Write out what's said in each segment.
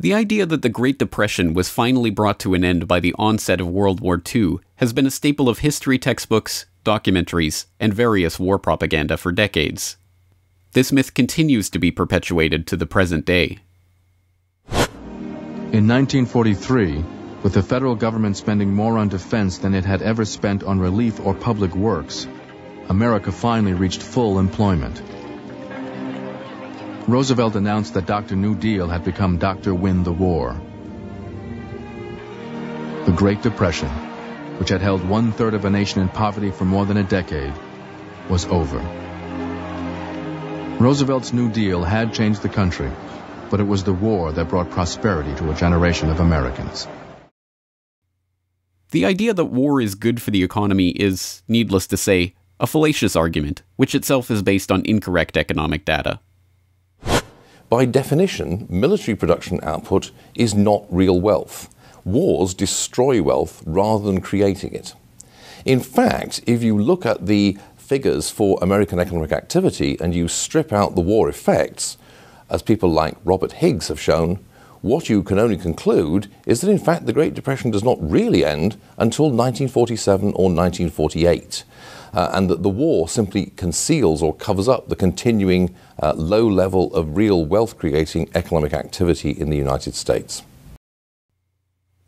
The idea that the Great Depression was finally brought to an end by the onset of World War II has been a staple of history textbooks, documentaries, and various war propaganda for decades. This myth continues to be perpetuated to the present day. In 1943, with the federal government spending more on defense than it had ever spent on relief or public works, America finally reached full employment. Roosevelt announced that Dr. New Deal had become Dr. Win the War. The Great Depression, which had held 1/3 of a nation in poverty for more than a decade, was over. Roosevelt's New Deal had changed the country, but it was the war that brought prosperity to a generation of Americans. The idea that war is good for the economy is, needless to say, a fallacious argument, which itself is based on incorrect economic data. By definition, military production output is not real wealth. Wars destroy wealth rather than creating it. In fact, if you look at the figures for American economic activity and you strip out the war effects, as people like Robert Higgs have shown, what you can only conclude is that in fact the Great Depression does not really end until 1947 or 1948. And that the war simply conceals or covers up the continuing low level of real wealth-creating economic activity in the United States.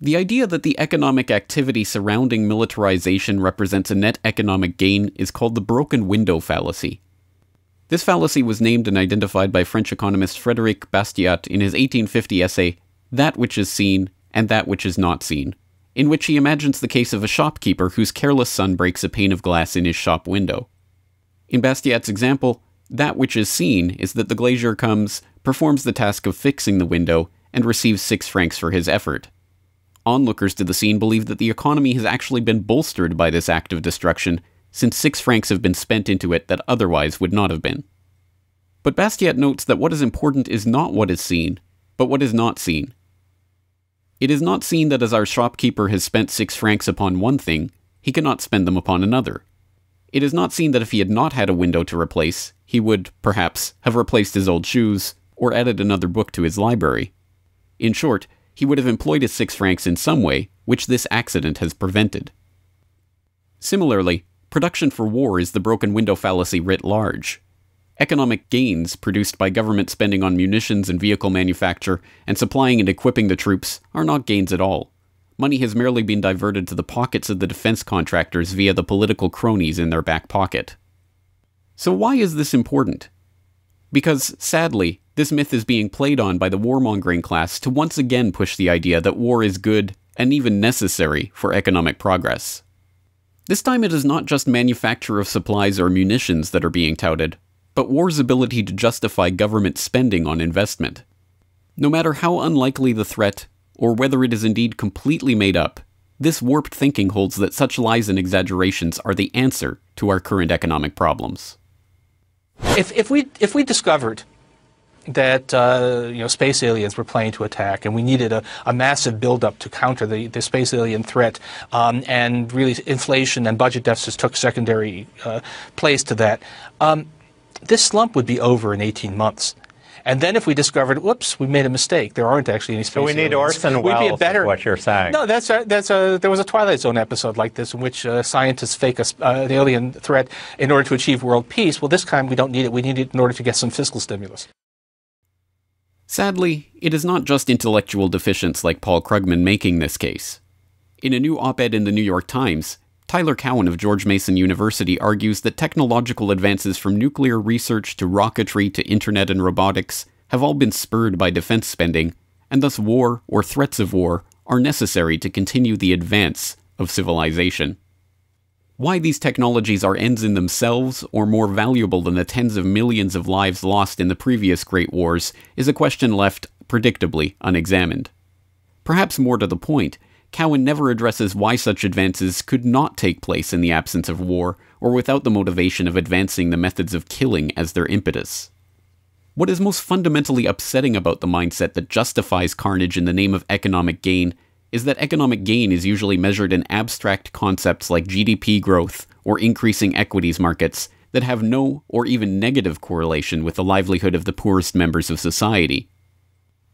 The idea that the economic activity surrounding militarization represents a net economic gain is called the broken window fallacy. This fallacy was named and identified by French economist Frédéric Bastiat in his 1850 essay, That Which Is Seen and That Which Is Not Seen, in which he imagines the case of a shopkeeper whose careless son breaks a pane of glass in his shop window. In Bastiat's example, that which is seen is that the glazier comes, performs the task of fixing the window, and receives 6 francs for his effort. Onlookers to the scene believe that the economy has actually been bolstered by this act of destruction, since 6 francs have been spent into it that otherwise would not have been. But Bastiat notes that what is important is not what is seen, but what is not seen. It is not seen that as our shopkeeper has spent 6 francs upon one thing, he cannot spend them upon another. It is not seen that if he had not had a window to replace, he would, perhaps, have replaced his old shoes, or added another book to his library. In short, he would have employed his 6 francs in some way, which this accident has prevented. Similarly, production for war is the broken window fallacy writ large. Economic gains produced by government spending on munitions and vehicle manufacture and supplying and equipping the troops are not gains at all. Money has merely been diverted to the pockets of the defense contractors via the political cronies in their back pocket. So why is this important? Because, sadly, this myth is being played on by the warmongering class to once again push the idea that war is good and even necessary for economic progress. This time it is not just manufacture of supplies or munitions that are being touted, but war's ability to justify government spending on investment. No matter how unlikely the threat, or whether it is indeed completely made up, this warped thinking holds that such lies and exaggerations are the answer to our current economic problems. If we discovered that space aliens were planning to attack, and we needed a massive buildup to counter the space alien threat, and really inflation and budget deficits took secondary place to that, this slump would be over in 18 months. And then if we discovered, whoops, we made a mistake, there aren't actually any space aliens. So we need Orson Welles, is what you're saying. No, there was a Twilight Zone episode like this in which scientists fake an alien threat in order to achieve world peace. Well, this time we don't need it. We need it in order to get some fiscal stimulus. Sadly, it is not just intellectual deficients like Paul Krugman making this case. In a new op-ed in the New York Times, Tyler Cowen of George Mason University argues that technological advances from nuclear research to rocketry to internet and robotics have all been spurred by defense spending, and thus war, or threats of war, are necessary to continue the advance of civilization. Why these technologies are ends in themselves, or more valuable than the tens of millions of lives lost in the previous Great Wars, is a question left, predictably, unexamined. Perhaps more to the point, Cowen never addresses why such advances could not take place in the absence of war, or without the motivation of advancing the methods of killing as their impetus. What is most fundamentally upsetting about the mindset that justifies carnage in the name of economic gain is that economic gain is usually measured in abstract concepts like GDP growth or increasing equities markets that have no or even negative correlation with the livelihood of the poorest members of society.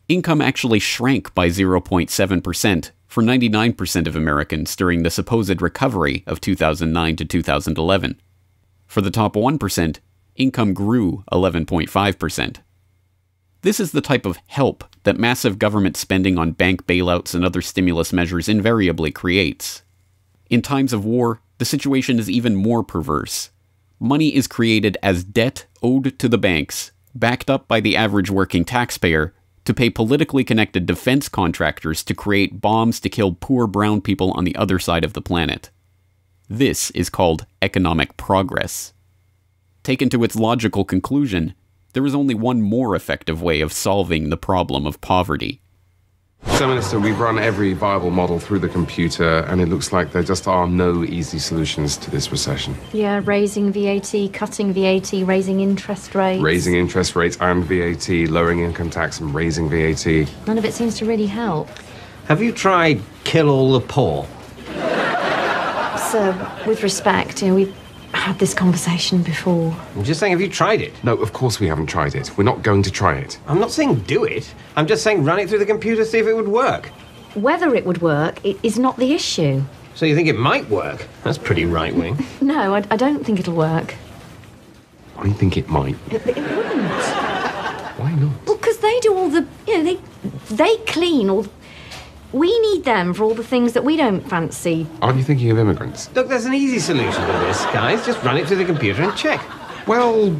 Income actually shrank by 0.7% for 99% of Americans during the supposed recovery of 2009 to 2011. For the top 1%, income grew 11.5%. This is the type of help that massive government spending on bank bailouts and other stimulus measures invariably creates. In times of war, the situation is even more perverse. Money is created as debt owed to the banks, backed up by the average working taxpayer, to pay politically connected defense contractors to create bombs to kill poor brown people on the other side of the planet. This is called economic progress. Taken to its logical conclusion, there is only one more effective way of solving the problem of poverty. So, Minister, we've run every viable model through the computer, and it looks like there just are no easy solutions to this recession. Yeah, raising VAT, cutting VAT, raising interest rates. Raising interest rates and VAT, lowering income tax and raising VAT. None of it seems to really help. Have you tried kill all the poor? Sir, with respect, we've had this conversation before. I'm just saying, have you tried it? No, of course we haven't tried it. We're not going to try it. I'm not saying do it. I'm just saying run it through the computer, see if it would work. Whether it would work is not the issue. So you think it might work? That's pretty right-wing. No, I don't think it'll work. I think it might. It wouldn't. Why not? Well, because they do all the, they clean all. We need them for all the things that we don't fancy. Aren't you thinking of immigrants? Look, there's an easy solution to this, guys. Just run it through the computer and check. Well,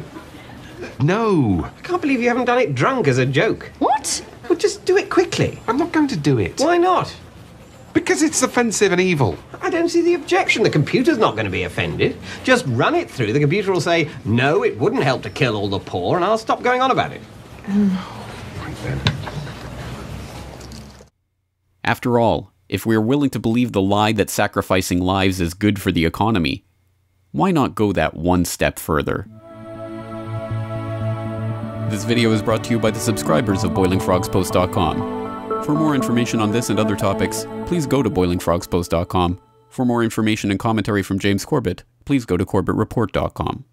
no. I can't believe you haven't done it drunk as a joke. What? Well, just do it quickly. I'm not going to do it. Why not? Because it's offensive and evil. I don't see the objection. The computer's not going to be offended. Just run it through. The computer will say, no, it wouldn't help to kill all the poor, and I'll stop going on about it. Right then. After all, if we are willing to believe the lie that sacrificing lives is good for the economy, why not go that one step further? This video is brought to you by the subscribers of BoilingFrogsPost.com. For more information on this and other topics, please go to BoilingFrogsPost.com. For more information and commentary from James Corbett, please go to CorbettReport.com.